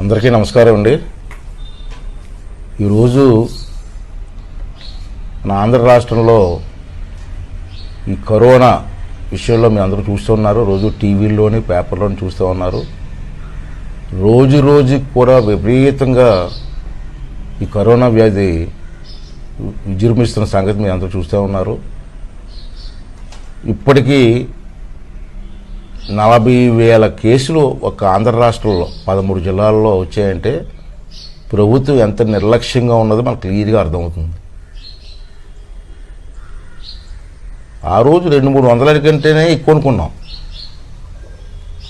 అందరికీ నమస్కారం అండి. ఈరోజు మన ఆంధ్ర రాష్ట్రంలో ఈ కరోనా విషయంలో మీరు అందరూ చూస్తూ ఉన్నారు. రోజు టీవీల్లోని పేపర్లోని చూస్తూ ఉన్నారు. రోజుకి కూడా విపరీతంగా ఈ కరోనా వ్యాధి విజృంభిస్తున్న సంగతి మీరు అందరూ చూస్తూ ఉన్నారు. ఇప్పటికీ 40,000 కేసులు ఒక ఆంధ్ర రాష్ట్రంలో 13 జిల్లాల్లో వచ్చాయంటే ప్రభుత్వం ఎంత నిర్లక్ష్యంగా ఉన్నదో మనకు క్లియర్గా అర్థమవుతుంది. ఆ రోజు 200-300 కంటేనే ఎక్కువ అనుకున్నాం.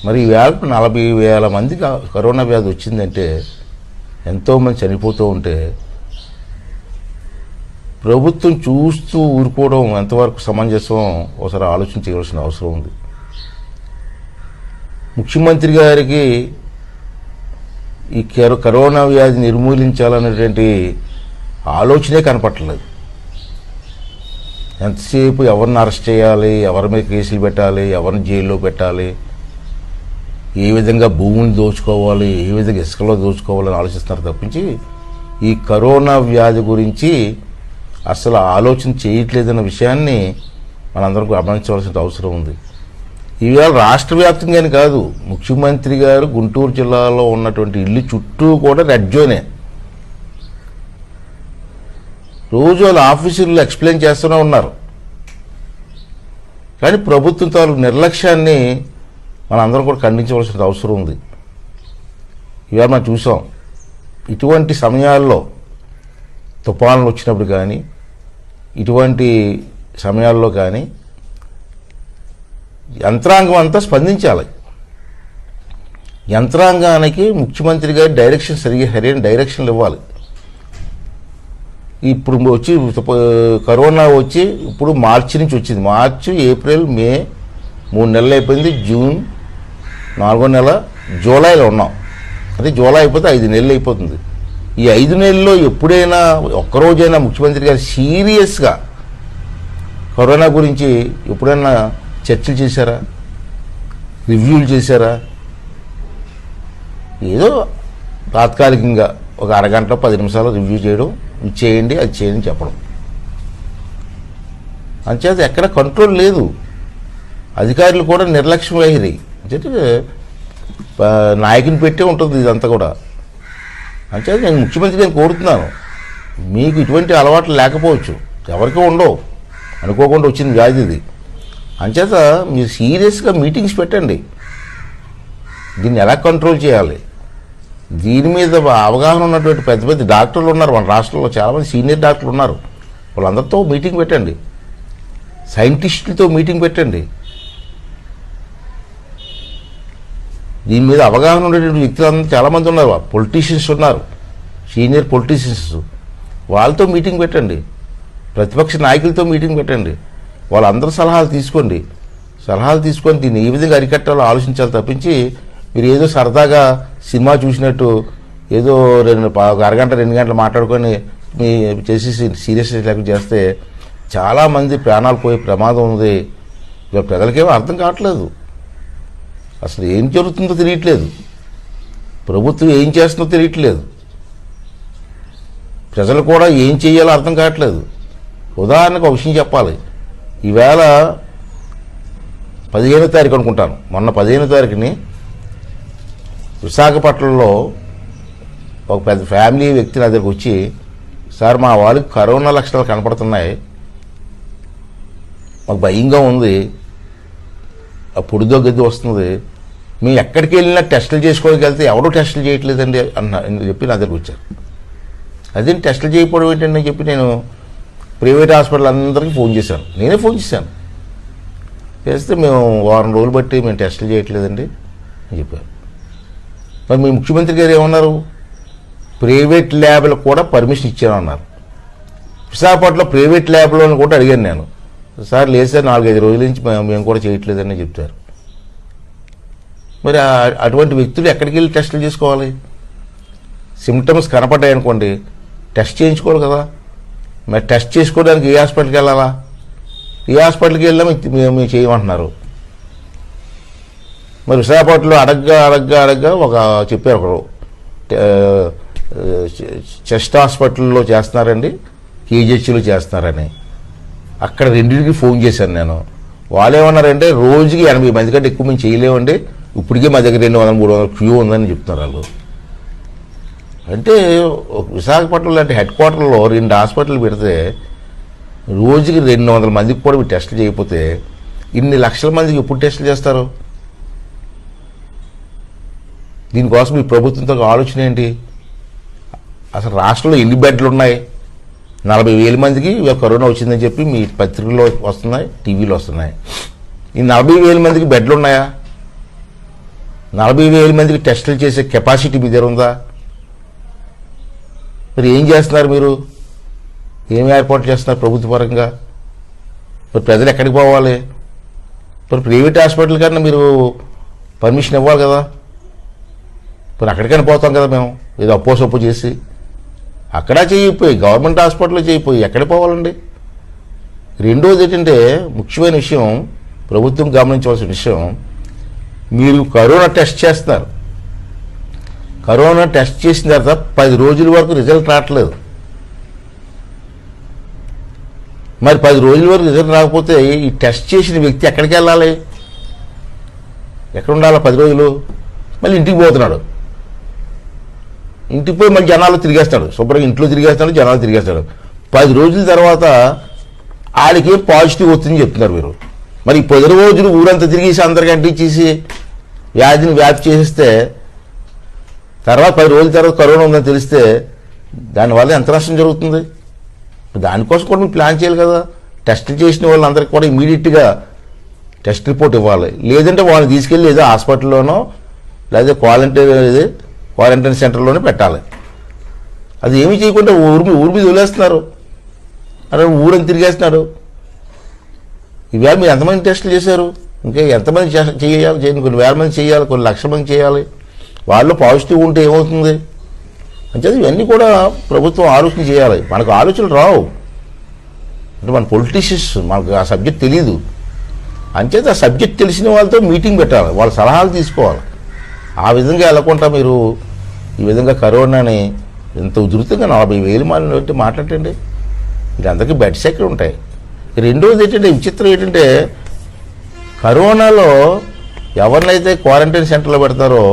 మరి ఈవేళ 40,000 మందికి కరోనా వ్యాధి వచ్చిందంటే ఎంతోమంది చనిపోతూ ఉంటే ప్రభుత్వం చూస్తూ ఊరుకోవడం ఎంతవరకు సమంజసం ఒకసారి ఆలోచన చేయవలసిన అవసరం ఉంది. ముఖ్యమంత్రి గారికి ఈ కరోనా వ్యాధి నిర్మూలించాలనేటువంటి ఆలోచనే కనపట్టలేదు. ఎంతసేపు ఎవరిని అరెస్ట్ చేయాలి, ఎవరి మీద కేసులు పెట్టాలి, ఎవరిని జైల్లో పెట్టాలి, ఏ విధంగా భూములు దోచుకోవాలి, ఏ విధంగా ఇసుకలో దోచుకోవాలని ఆలోచిస్తున్నారు తప్పించి ఈ కరోనా వ్యాధి గురించి అసలు ఆలోచన చేయట్లేదన్న విషయాన్ని మనందరం గమనించవలసిన అవసరం ఉంది. ఈవేళ రాష్ట్ర వ్యాప్తంగానే కాదు, ముఖ్యమంత్రి గారు గుంటూరు జిల్లాలో ఉన్నటువంటి ఇల్లు చుట్టూ కూడా రెడ్ జోనే. రోజు వాళ్ళ ఆఫీసుల్లో ఎక్స్ప్లెయిన్ చేస్తూనే ఉన్నారు. కానీ ప్రభుత్వం తాలూకు నిర్లక్ష్యాన్ని మనందరం కూడా ఖండించవలసిన అవసరం ఉంది. ఇవాళ మనం చూసాం, ఇటువంటి సమయాల్లో తుఫాన్లు వచ్చినప్పుడు కానీ ఇటువంటి సమయాల్లో కానీ యంత్రాంగం అంతా స్పందించాలి. యంత్రాంగానికి ముఖ్యమంత్రి గారి డైరెక్షన్ సరైన డైరెక్షన్లు ఇవ్వాలి. ఇప్పుడు వచ్చి కరోనా వచ్చి ఇప్పుడు మార్చి నుంచి వచ్చింది. మార్చి, ఏప్రిల్, మే 3 నెలలు అయిపోయింది. జూన్ 4వ నెల, జూలైలో ఉన్నాం. అదే జూలై అయిపోతే 5 నెలలు అయిపోతుంది. ఈ 5 నెలల్లో ఎప్పుడైనా ఒక్కరోజైనా ముఖ్యమంత్రి గారు సీరియస్గా కరోనా గురించి ఎప్పుడైనా చర్చలు చేశారా, రివ్యూలు చేశారా? ఏదో తాత్కాలికంగా ఒక అరగంట 10 నిమిషాలు రివ్యూ చేయడం, ఇది చేయండి అది చేయండి చెప్పడం. అంచేత ఎక్కడ కంట్రోల్ లేదు. అధికారులు కూడా నిర్లక్ష్యం అయ్యేది. అంటే నాయకుని పెట్టే ఉంటుంది ఇదంతా కూడా. అంచేత నేను ముఖ్యమంత్రి గారిని కోరుతున్నాను, మీకు ఇటువంటి అలవాట్లు లేకపోవచ్చు, ఎవరికీ ఉండవు, అనుకోకుండా వచ్చిన వ్యాధి ఇది. అంచేత మీరు సీరియస్గా మీటింగ్స్ పెట్టండి. దీన్ని ఎలా కంట్రోల్ చేయాలి, దీని మీద అవగాహన ఉన్నటువంటి పెద్ద పెద్ద డాక్టర్లు ఉన్నారు మన రాష్ట్రంలో, చాలామంది సీనియర్ డాక్టర్లు ఉన్నారు. వాళ్ళందరితో మీటింగ్ పెట్టండి, సైంటిస్టులతో మీటింగ్ పెట్టండి. దీని మీద అవగాహన ఉండేటువంటి వ్యక్తులందరూ చాలామంది ఉన్నారు. పొలిటీషియన్స్ ఉన్నారు, సీనియర్ పొలిటీషియన్స్, వాళ్ళతో మీటింగ్ పెట్టండి. ప్రతిపక్ష నాయకులతో మీటింగ్ పెట్టండి. వాళ్ళందరూ సలహాలు తీసుకోండి. సలహాలు తీసుకొని దీన్ని ఏ విధంగా అరికట్టాలో ఆలోచించాలి తప్పించి మీరు ఏదో సరదాగా సినిమా చూసినట్టు ఏదో ఒక అరగంట 2 గంటలు మాట్లాడుకొని మీ చేసేసి సీరియస్ లేకుండా చేస్తే చాలామంది ప్రాణాలు పోయే ప్రమాదం ఉంది. ఇవాళ ప్రజలకేమో అర్థం కావట్లేదు, అసలు ఏం జరుగుతుందో తెలియట్లేదు, ప్రభుత్వం ఏం చేస్తుందో తెలియట్లేదు, ప్రజలు కూడా ఏం చేయాలో అర్థం కావట్లేదు. ఉదాహరణకు ఒక విషయం చెప్పాలి. ఈవేళ 15వ తారీఖు అనుకుంటాను, మొన్న 15వ తారీఖుని విశాఖపట్నంలో ఒక పెద్ద ఫ్యామిలీ వ్యక్తి నా దగ్గరకు వచ్చి, సార్ మా వాళ్ళకి కరోనా లక్షణాలు కనపడుతున్నాయి, మాకు భయంగా ఉంది, ఆ పొడిదో గది వస్తుంది, మేము ఎక్కడికి వెళ్ళినా టెస్టులు చేసుకోవడానికి వెళ్తే ఎవడో టెస్టులు చేయట్లేదండి అని చెప్పి నా దగ్గరకు వచ్చారు. అదే టెస్టులు చేయకపోవడం ఏంటండి అని చెప్పి నేను ప్రైవేట్ హాస్పిటల్ అందరికీ ఫోన్ చేశాను. నేనే ఫోన్ చేశాను. చేస్తే మేము వారం రోజులు బట్టి మేము టెస్టులు చేయట్లేదండి అని చెప్పారు. మరి మీ ముఖ్యమంత్రి గారు ఏమన్నారు, ప్రైవేట్ ల్యాబ్లకు కూడా పర్మిషన్ ఇచ్చామన్నారు. విశాఖపట్నంలో ప్రైవేట్ ల్యాబ్లో కూడా అడిగాను నేను, సార్ లేదు సార్ 4-5 రోజుల నుంచి మేము కూడా చేయట్లేదని చెప్తారు. మరి అటువంటి వ్యక్తులు ఎక్కడికి వెళ్ళి టెస్టులు చేసుకోవాలి? సిమ్టమ్స్ కనపడ్డాయి అనుకోండి, టెస్ట్ చేయించుకోవాలి కదా. మరి టెస్ట్ చేసుకోవడానికి ఏ హాస్పిటల్కి వెళ్ళాలా? ఏ హాస్పిటల్కి వెళ్ళాం మేము చేయమంటున్నారు. మరి విశాఖపట్నంలో అడగ్గా ఒక చెప్పారు ఒకరు, చెస్ట్ హాస్పిటల్లో చేస్తున్నారండి, కేజీహెచ్లో చేస్తున్నారని. అక్కడ రెండింటికి ఫోన్ చేశాను నేను. వాళ్ళు ఏమన్నారంటే రోజుకి 80 మంది కంటే ఎక్కువ మేము చేయలేమండి, ఇప్పటికే మా దగ్గర 200-300 క్యూ ఉందని చెప్తున్నారు వాళ్ళు. అంటే విశాఖపట్నం లాంటి హెడ్ క్వార్టర్లో 2 హాస్పిటల్ పెడితే రోజుకి 200 మందికి కూడా మీరు టెస్టులు చేయకపోతే ఇన్ని లక్షల మందికి ఎప్పుడు టెస్టులు చేస్తారు? దీనికోసం ఈ ప్రభుత్వంతో ఆలోచన ఏంటి? అసలు రాష్ట్రంలో ఎన్ని బెడ్లు ఉన్నాయి? 40,000 మందికి కరోనా వచ్చిందని చెప్పి మీ పత్రికల్లో వస్తున్నాయి, టీవీలో వస్తున్నాయి. ఈ 40,000 మందికి బెడ్లు ఉన్నాయా? 40,000 మందికి టెస్టులు చేసే కెపాసిటీ మీ దగ్గర ఉందా? మరి ఏం చేస్తున్నారు మీరు? ఏం ఏర్పాటు చేస్తున్నారు ప్రభుత్వ పరంగా? మరి ప్రజలు ఎక్కడికి పోవాలి? మరి ప్రైవేట్ హాస్పిటల్ కన్నా మీరు పర్మిషన్ ఇవ్వాలి కదా. మరి అక్కడికైనా పోతాం కదా మేము, ఏదో అప్పో సొప్పు చేసి. అక్కడ చేయిపోయి గవర్నమెంట్ హాస్పిటల్లో చేయిపోయి ఎక్కడ పోవాలండి? రెండోది ఏంటంటే ముఖ్యమైన విషయం, ప్రభుత్వం గమనించవలసిన విషయం, మీరు కరోనా టెస్ట్ చేస్తున్నారు. కరోనా టెస్ట్ చేసిన తర్వాత 10 రోజుల వరకు రిజల్ట్ రావట్లేదు. మరి 10 రోజుల వరకు రిజల్ట్ రాకపోతే ఈ టెస్ట్ చేసిన వ్యక్తి ఎక్కడికి వెళ్ళాలి? ఎక్కడ ఉండాలి 10 రోజులు? మళ్ళీ ఇంటికి పోతున్నాడు. ఇంటికి పోయి మళ్ళీ జనాలు తిరిగేస్తాడు, శుభ్రంగా ఇంట్లో తిరిగేస్తాడు, జనాలు తిరిగేస్తాడు. 10 రోజుల తర్వాత ఆడికి పాజిటివ్ వస్తుందని చెప్తున్నారు మీరు. మరి 10 రోజులు ఊరంతా తిరిగేసి అందరికీ అంటించేసి వ్యాధిని వ్యాప్తి చేసేస్తే తర్వాత 10 రోజుల తర్వాత కరోనా ఉందని తెలిస్తే దానివల్ల ఎంత నష్టం జరుగుతుంది? దానికోసం కూడా మీరు ప్లాన్ చేయాలి కదా. టెస్ట్ చేసిన వాళ్ళందరికీ కూడా ఇమీడియట్గా టెస్ట్ రిపోర్ట్ ఇవ్వాలి. లేదంటే వాళ్ళని తీసుకెళ్ళి ఏదో హాస్పిటల్లోనో లేదా క్వారంటైన్ సెంటర్లోనే పెట్టాలి. అది ఏమీ చేయకుండా ఊరి మీద వదిలేస్తున్నారు, అలా ఊరని తిరిగేస్తున్నారు. ఈవేళ మీరు ఎంతమంది టెస్టులు చేశారు? ఇంకా ఎంతమంది చేయాలి? కొన్ని వేల మంది చేయాలి, కొన్ని లక్షల మంది చేయాలి. వాళ్ళు పాజిటివ్ ఉంటే ఏమవుతుంది? అంటే ఇవన్నీ కూడా ప్రభుత్వం ఆలోచన చేయాలి. మనకు ఆలోచనలు రావు, అంటే మన పొలిటీషియన్స్, మనకు ఆ సబ్జెక్ట్ తెలియదు. అంచేత ఆ సబ్జెక్ట్ తెలిసిన వాళ్ళతో మీటింగ్ పెట్టాలి, వాళ్ళ సలహాలు తీసుకోవాలి. ఆ విధంగా వెళ్ళకుండా మీరు ఈ విధంగా కరోనాని ఎంత ఉధృతంగా 40,000 మంది మాట్లాడండి. వీళ్ళందరికీ బెడ్స్ ఎక్కడ ఉంటాయి? రెండోది ఏంటంటే విచిత్రం ఏంటంటే, కరోనాలో ఎవరినైతే క్వారంటైన్ సెంటర్లో పెడతారో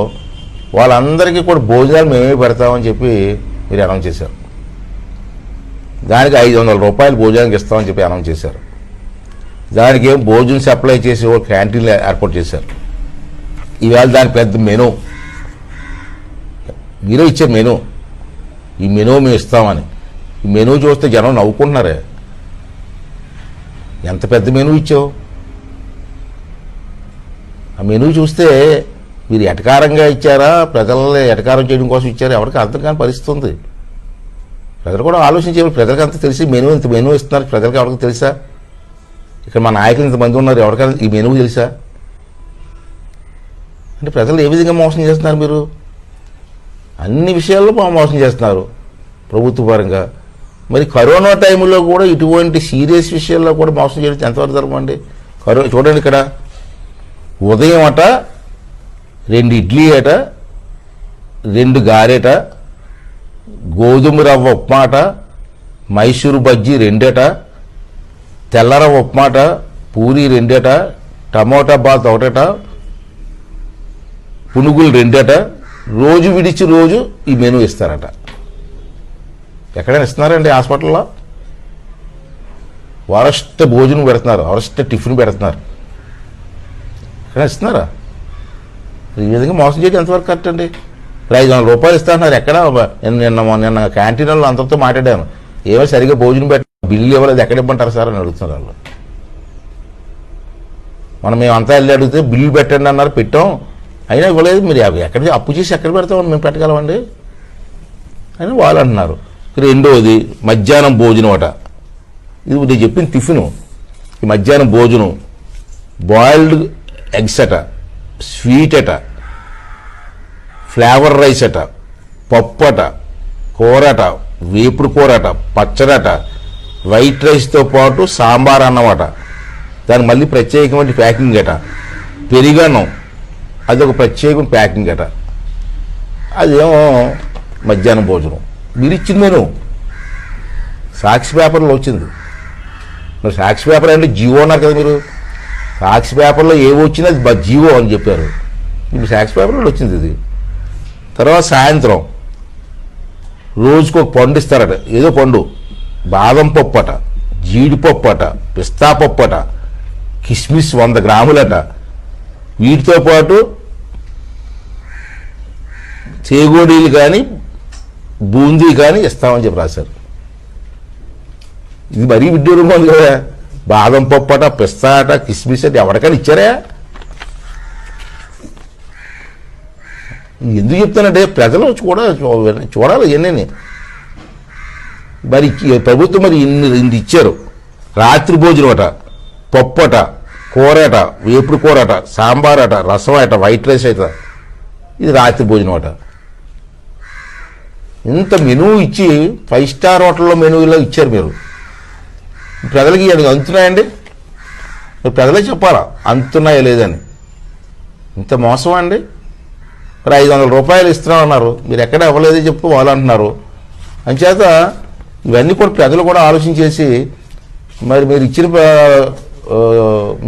వాళ్ళందరికీ కూడా భోజనాలు మేమే పెడతామని చెప్పి మీరు అనౌన్స్ చేశారు. దానికి 500 రూపాయలు భోజనానికి ఇస్తామని చెప్పి అనౌన్స్ చేశారు. దానికి ఏం భోజనం సప్లై చేసి ఒక క్యాంటీన్లు ఏర్పాటు చేశారు. ఈవేళ దాని పెద్ద మెనూ మీరే ఇచ్చారు. మెనూ, ఈ మెనూ మేము ఇస్తామని. ఈ మెనూ చూస్తే జనం నవ్వుకుంటున్నారే. ఎంత పెద్ద మెనూ ఇచ్చావు? ఆ మెనూ చూస్తే మీరు ఎటకారంగా ఇచ్చారా, ప్రజల్ని ఎటకారం చేయడం కోసం ఇచ్చారా, ఎవరికి అర్థం కాని పరిస్థితి ఉంది. ప్రజలు కూడా ఆలోచించేవారు. ప్రజలకు అంతా తెలిసి ఇంత మెనూ ఇస్తున్నారు, ప్రజలకు ఎవరికి తెలుసా? ఇక్కడ మా నాయకులు ఇంతమంది ఉన్నారు, ఎవరికైనా ఈ మెనూ తెలుసా? అంటే ప్రజలు ఏ విధంగా మోసం చేస్తున్నారు మీరు? అన్ని విషయాల్లో మోసం చేస్తున్నారు ప్రభుత్వ పరంగా. మరి కరోనా టైంలో కూడా ఇటువంటి సీరియస్ విషయాల్లో కూడా మోసం చేయడం ఎంతవరకు జరగమండి? చూడండి, ఇక్కడ ఉదయం అట 2 ఇడ్లీ అట, 2 గారెట, గోధుమ రవ్వ ఉప్మాట, మైసూరు బజ్జీ 2 అట, తెల్లరవ్వ ఉప్మాట, పూరి 2 అట, టమోటా బాత్ 1 అట, పునుగులు 2 అట. రోజు విడిచి రోజు ఈ మెనూ ఇస్తారట. ఎక్కడైనా ఇస్తున్నారండి హాస్పిటల్లో? వరస్ట్ భోజనం పెడుతున్నారు, వరస్ట్ టిఫిన్ పెడుతున్నారు. ఎక్కడైనా ఇస్తున్నారా? ఈ విధంగా మోసం చేయడం ఎంతవరకు కరెక్ట్ అండి? 500 రూపాయలు ఇస్తున్నారు. ఎక్కడ నిన్న క్యాంటీన్లో అందరితో మాట్లాడాను, ఏమో సరిగ్గా భోజనం బిల్లు ఇవ్వలేదు, ఎక్కడ ఇవ్వమంటారు సార్ అని అడుగుతున్నారు వాళ్ళు. మేము అంతా వెళ్ళి అడిగితే బిల్లు పెట్టండి అన్నారు, పెట్టాం, అయినా ఇవ్వలేదు. మీరు ఎక్కడ అప్పు చేసి ఎక్కడ పెడతామని మేము పెట్టగలమండి అని వాళ్ళు అంటున్నారు. రెండోది మధ్యాహ్నం భోజనం అట. ఇది నేను చెప్పిన టిఫిను. ఈ మధ్యాహ్నం భోజనం బాయిల్డ్ ఎగ్స్ అట, స్వీట్ అట, ఫ్లేవర్ రైస్ అట, పప్పు అట, కూర అట, వేపుడు కూర అట, పచ్చడట, వైట్ రైస్తో పాటు సాంబార్ అన్నం అట, దానికి మళ్ళీ ప్రత్యేకమైన ప్యాకింగ్ అట, పెరిగన్నం, అదొక ప్రత్యేకమైన ప్యాకింగ్ అట. అదేమో మధ్యాహ్నం భోజనం మీరు ఇచ్చిన మెను సాక్షి పేపర్లో వచ్చింది. మరి సాక్షి పేపర్ అంటే జీవో అన్నారు కదా మీరు. సాక్షి పేపర్లో ఏవో వచ్చినా అది జీవో అని చెప్పారు. ఇప్పుడు సాక్షి పేపర్లో వచ్చింది ఇది. తర్వాత సాయంత్రం రోజుకు ఒక పండు ఇస్తారట, ఏదో పండు, బాదం పప్పు అట, జీడిపప్పు అట, పిస్తా పప్పు అట, కిస్మిస్ 100 గ్రాములట, వీటితో పాటు చేగోడీలు కానీ బూందీ కానీ ఇస్తామని చెప్పి రాశారు. ఇది మరీ విడ్డూరంగా ఉంది కదా. బాదం పప్పు అట, పిస్తా అట, కిస్మిస్ అట ఎవరికైనా ఇచ్చారా? ఎందుకు చెప్తానంటే ప్రజలు చూడాలి ఇవన్నీ. మరి ప్రభుత్వం మరి ఇన్ని ఇచ్చారు. రాత్రి భోజనం అట, పప్పు అట, కూర అట, వేపుడు కూర అట, సాంబార్ అట, రసం అట, వైట్ రైస్ అట, ఇది రాత్రి భోజనం అట. ఇంత మెనూ ఇచ్చి 5 స్టార్ హోటల్లో మెనూలో ఇచ్చారు మీరు. ప్రజలకి అందుతున్నాయండి? ప్రజలే చెప్పాలా అందుతున్నాయా లేదని. ఇంత మోసం అండి. మరి 500 రూపాయలు ఇస్తున్నామన్నారు, మీరు ఎక్కడ ఇవ్వలేదే చెప్పు వాళ్ళు అంటున్నారు. అంచేత ఇవన్నీ కూడా ప్రజలు కూడా ఆలోచించేసి మరి మీరు ఇచ్చిన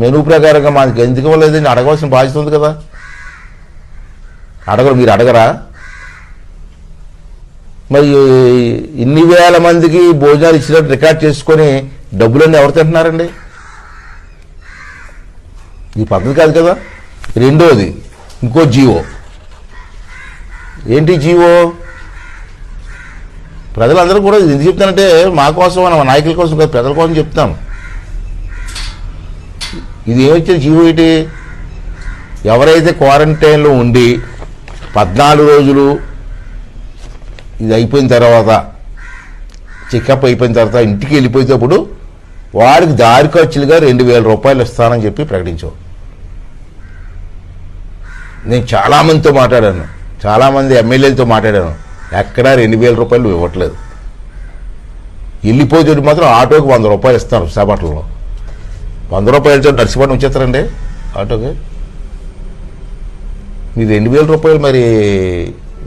మెనూ ప్రకారంగా మాకు ఎందుకు ఇవ్వలేదని అడగవలసిన బాధ్యత ఉంది కదా. మీరు అడగరా? మరి ఇన్ని వేల మందికి భోజనాలు ఇచ్చినట్టు రికార్డ్ చేసుకొని డబ్బులన్నీ ఎవరు తింటున్నారండి? ఈ పద్ధతి కాదు కదా. రెండోది ఇంకో జీవో. ఏంటి జీవో? ప్రజలందరూ కూడా ఎందుకు చెప్తానంటే మా కోసం, మన నాయకుల కోసం కాదు, ప్రజల కోసం చెప్తాను. ఇది ఏమొచ్చిన జీవో ఏంటి? ఎవరైతే క్వారంటైన్లో ఉండి 14 రోజులు ఇది అయిపోయిన తర్వాత, చెకప్ అయిపోయిన తర్వాత ఇంటికి వెళ్ళిపోయేటప్పుడు వాడికి దారి ఖర్చులుగా 2000 రూపాయలు ఇస్తానని చెప్పి ప్రకటించావు. నేను చాలామందితో మాట్లాడాను, చాలామంది ఎమ్మెల్యేలతో మాట్లాడాను. ఎక్కడా 2000 రూపాయలు ఇవ్వట్లేదు. వెళ్ళిపోతే మాత్రం ఆటోకి 100 రూపాయలు ఇస్తారు. విశాఖపట్నంలో 100 రూపాయలతో నర్సిపట్నం వచ్చేస్తారండి ఆటోకి. మీరు 2000 రూపాయలు మరి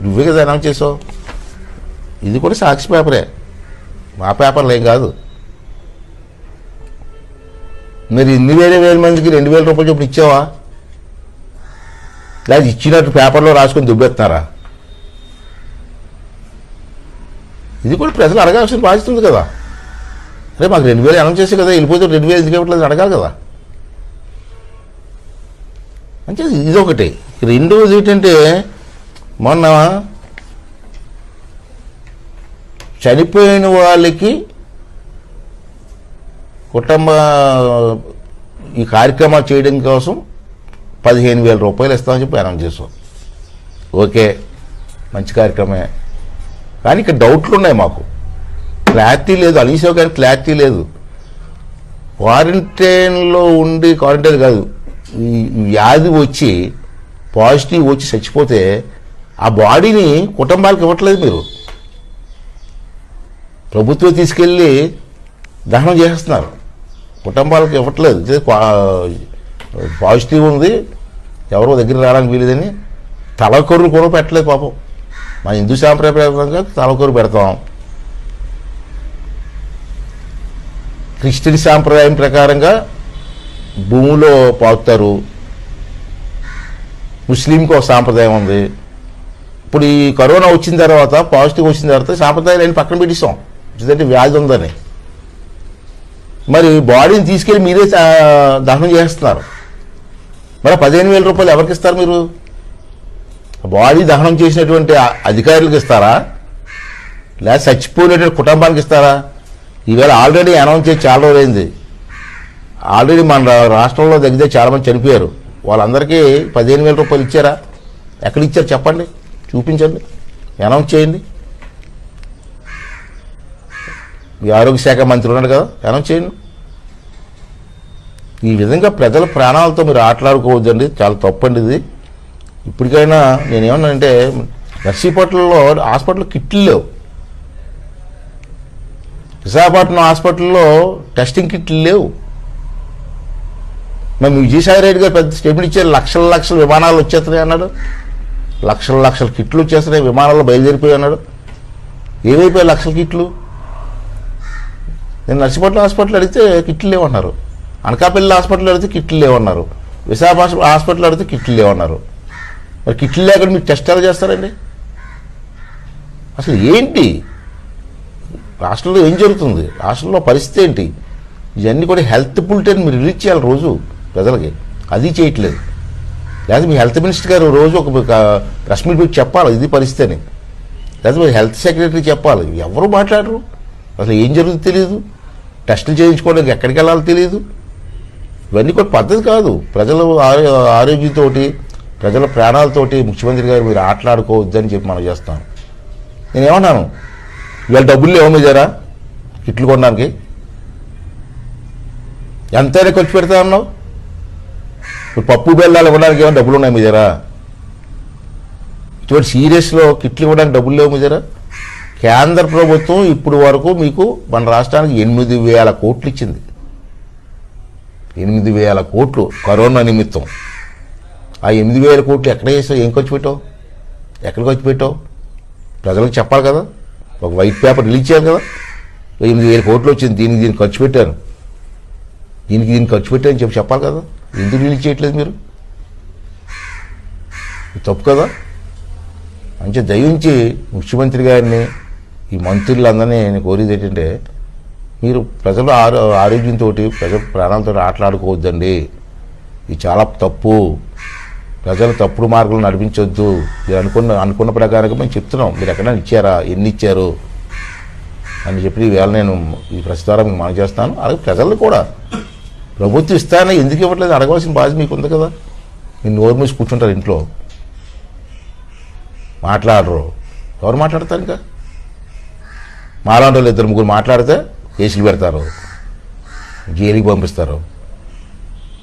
నువ్వే కదా అనౌన్స్ చేసావు. ఇది కూడా సాక్షి పేపరే, మా పేపర్లు ఏం కాదు. మరి ఇన్ని వేల మందికి 2000 రూపాయలు చొప్పులు ఇచ్చావా? లేదా ఇచ్చినట్టు పేపర్లో రాసుకొని దుబ్బెత్తున్నారా? ఇది కూడా ప్రజలు అడగాల్సిన బాధ్యత ఉంది కదా. అరే మాకు 2000 అనౌన్స్ చేసే కదా, వెళ్ళిపోతే 2000 ఎందుకు ఇవ్వట్లేదు అడగాలి కదా. అంటే ఇదొకటి. రెండోది ఏంటంటే, మొన్న చనిపోయిన వాళ్ళకి కుటుంబ ఈ కార్యక్రమాలు చేయడం కోసం 15,000 రూపాయలు ఇస్తామని చెప్పి అనౌన్స్ చేసాం. ఓకే, మంచి కార్యక్రమే. కానీ ఇక్కడ డౌట్లు ఉన్నాయి మాకు. క్లారిటీ లేదు. అనీసావు కానీ క్లారిటీ లేదు. క్వారంటైన్లో ఉండి, క్వారంటైన్ కాదు, ఈ వ్యాధి వచ్చి పాజిటివ్ వచ్చి చచ్చిపోతే ఆ బాడీని కుటుంబాలకు ఇవ్వట్లేదు మీరు. ప్రభుత్వం తీసుకెళ్ళి దహనం చేస్తున్నారు, కుటుంబాలకు ఇవ్వట్లేదు. పాజిటివ్ ఉంది, ఎవరో దగ్గర రావడానికి వీలేదని తలకొర్రు కూడా పెట్టలేదు పాపం. మా హిందూ సాంప్రదాయ ప్రకారంగా తలకొర్రు పెడతాం, క్రిస్టియన్ సాంప్రదాయం ప్రకారంగా భూమిలో పాకుతారు, ముస్లింకి ఒక సాంప్రదాయం ఉంది. ఇప్పుడు ఈ కరోనా వచ్చిన తర్వాత, పాజిటివ్ వచ్చిన తర్వాత సాంప్రదాయాలు వెళ్ళి పక్కన పెట్టిస్తాం, ఎందుకంటే వ్యాధి ఉందని. మరి బాడీని తీసుకెళ్ళి మీరే దహనం చేస్తున్నారు. మరి 15,000 రూపాయలు ఎవరికి ఇస్తారు మీరు? బాడీ దహనం చేసినటువంటి అధికారులకు ఇస్తారా, లేదా చచ్చిపోయినటువంటి కుటుంబానికి ఇస్తారా? ఈవేళ ఆల్రెడీ అనౌన్స్ చేసి చాలా రోజులైంది. ఆల్రెడీ మన రాష్ట్రంలో దగ్గర చాలామంది చనిపోయారు. వాళ్ళందరికీ 15,000 రూపాయలు ఇచ్చారా? ఎక్కడ ఇచ్చారు చెప్పండి, చూపించండి, అనౌన్స్ చేయండి. ఈ ఆరోగ్య శాఖ మంత్రి ఉన్నాడు కదా, అనౌన్స్ చేయండి. ఈ విధంగా ప్రజల ప్రాణాలతో మీరు ఆటలాడుకోవద్దండి, చాలా తప్పండి ఇది. ఇప్పటికైనా నేనేమన్నానంటే, నర్సీపట్నంలో హాస్పిటల్లో కిట్లు లేవు, విశాఖపట్నం హాస్పిటల్లో టెస్టింగ్ కిట్లు లేవు. మేము విజయసాయి రెడ్డి గారు పెద్ద స్టేట్మెంట్ ఇచ్చారు, లక్షల విమానాలు వచ్చేస్తున్నాయి అన్నాడు, లక్షల కిట్లు వచ్చేస్తున్నాయి, విమానాల్లో బయలుదేరిపోయి అన్నాడు. ఏవైపోయాయి లక్షల కిట్లు? నేను నర్సిపట్నం హాస్పిటల్ అడిగితే కిట్లు లేవన్నారు, అనకాపల్లి హాస్పిటల్ అడిగితే కిట్లు లేవన్నారు, విశాఖ హాస్పిటల్ అడిగితే కిట్లు లేవన్నారు. మరి కిట్లు లేకుండా మీరు టెస్ట్ ఎలా చేస్తారండి? అసలు ఏంటి రాష్ట్రంలో ఏం జరుగుతుంది? రాష్ట్రంలో పరిస్థితి ఏంటి? ఇవన్నీ కూడా హెల్త్ బులెటిన్ మీరు రిలీజ్ చేయాలి రోజు ప్రజలకి, అది చేయట్లేదు. లేదా మీ హెల్త్ మినిస్టర్ గారు రోజు ఒక ప్రెస్ మీట్ పెట్టి చెప్పాలి ఇది పరిస్థితి అని, లేదా మీ హెల్త్ సెక్రటరీ చెప్పాలి. ఎవరు మాట్లాడరు, అసలు ఏం జరుగుతుందో తెలియదు, టెస్టులు చేయించుకోవడానికి ఎక్కడికి వెళ్ళాలో తెలియదు. ఇవన్నీ కూడా పద్ధతి కాదు. ప్రజల ఆరోగ్యంతో, ప్రజల ప్రాణాలతోటి ముఖ్యమంత్రి గారు మీరు ఆటలాడుకోవద్దని చెప్పి మనం చేస్తాం. నేనేమన్నాను, ఇవాళ డబ్బులు లేవు మీ దగ్గర కిట్లు కొనడానికి? ఎంతైనా ఖర్చు పెడతా అన్నావు. ఇప్పుడు పప్పు బెల్లాలు ఇవ్వడానికి ఏమైనా డబ్బులు ఉన్నాయి మీ దగ్గర? ఇటువంటి సీరియస్లో కిట్లు ఇవ్వడానికి డబ్బులు లేవు మీ దగ్గర? కేంద్ర ప్రభుత్వం ఇప్పుడు వరకు మీకు మన రాష్ట్రానికి 8,000 కోట్లు ఇచ్చింది. 8,000 కోట్లు కరోనా నిమిత్తం. ఆ 8,000 కోట్లు ఎక్కడ చేసావు? ఏం ఖర్చు పెట్టావు? ఎక్కడ ఖర్చు పెట్టావు? ప్రజలకు చెప్పాలి కదా, ఒక వైట్ పేపర్ రిలీజ్ చేయాలి కదా. 8,000 కోట్లు వచ్చింది, దీనికి ఖర్చు పెట్టాను, దీనికి ఖర్చు పెట్టాను చెప్పి చెప్పాలి కదా. ఎందుకు రిలీజ్ చేయట్లేదు మీరు? తప్పు కదా. అంటే దయించి ముఖ్యమంత్రి గారిని, ఈ మంత్రులందరినీ నేను కోరేది ఏంటంటే, మీరు ప్రజల ఆరోగ్యంతో, ప్రజల ప్రాణాలతో ఆటలాడుకోవద్దండి. ఇది చాలా తప్పు. ప్రజలు తప్పుడు మార్గంలో నడిపించొద్దు. మీరు అనుకున్న ప్రకారంగా మేము చెప్తున్నాం. మీరు ఎక్కడైనా ఇచ్చారా, ఎన్ని ఇచ్చారు అని చెప్పి ఈవేళ నేను ఈ ప్రస్తుతం మీకు మనం చేస్తాను. అలాగే ప్రజలు కూడా ప్రభుత్వం ఇస్తానని ఎందుకు ఇవ్వట్లేదు అడగవలసిన బాధ్యత మీకు ఉంది కదా. మీరు నోరు మూసి కూర్చుంటారు ఇంట్లో, మాట్లాడరు. ఎవరు మాట్లాడతారు? ఇంకా మాలాంటి వాళ్ళు 2-3 మాట్లాడితే కేసులు పెడతారు, జైలుకి పంపిస్తారు.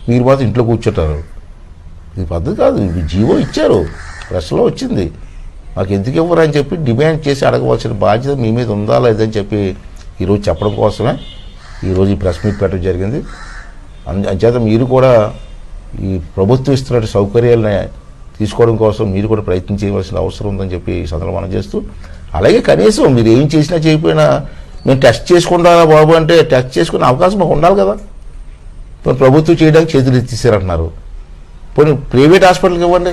మీరు మాత్రం ఇంట్లో కూర్చుంటారు. ఇది పద్ధతి కాదు. ఇది జీవో ఇచ్చారు, ప్రెస్లో వచ్చింది, మాకు ఎందుకు ఇవ్వరు అని చెప్పి డిమాండ్ చేసి అడగవలసిన బాధ్యత మీ మీద ఉందా లేదని చెప్పి ఈరోజు చెప్పడం కోసమే ఈరోజు ఈ ప్రెస్ మీట్ పెట్టడం జరిగింది. అంచేత మీరు కూడా ఈ ప్రభుత్వం ఇస్తున్న సౌకర్యాలని తీసుకోవడం కోసం మీరు కూడా ప్రయత్నం చేయవలసిన అవసరం ఉందని చెప్పి ఈ సందర్భంగా మనం చేస్తూ, అలాగే కనీసం మీరు ఏం చేసినా చేయకపోయినా మేము టెస్ట్ చేసుకుంటా బాబు అంటే టెస్ట్ చేసుకునే అవకాశం మాకు ఉండాలి కదా. ప్రభుత్వం చేయడానికి చేతులు ఎత్తేసారంటున్నారు. పోనీ ప్రైవేట్ హాస్పిటల్కి ఇవ్వండి,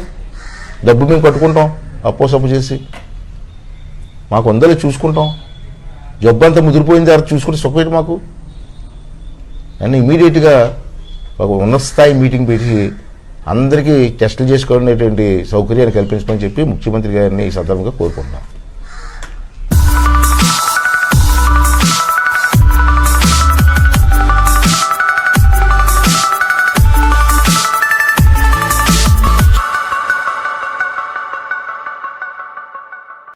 డబ్బు మేము కట్టుకుంటాం అప్పు చేసి, మాకు ఉందలే చూసుకుంటాం. జబ్బు అంతా ముదిరిపోయింది తర్వాత చూసుకుంటే సుఖమేంటి మాకు అని ఇమీడియట్గా ఒక ఉన్నత స్థాయి మీటింగ్ పెట్టి అందరికీ టెస్టులు చేసుకునేటువంటి సౌకర్యాన్ని కల్పించమని చెప్పి ముఖ్యమంత్రి గారిని ఈ సందర్భంగా కోరుకుంటున్నాం.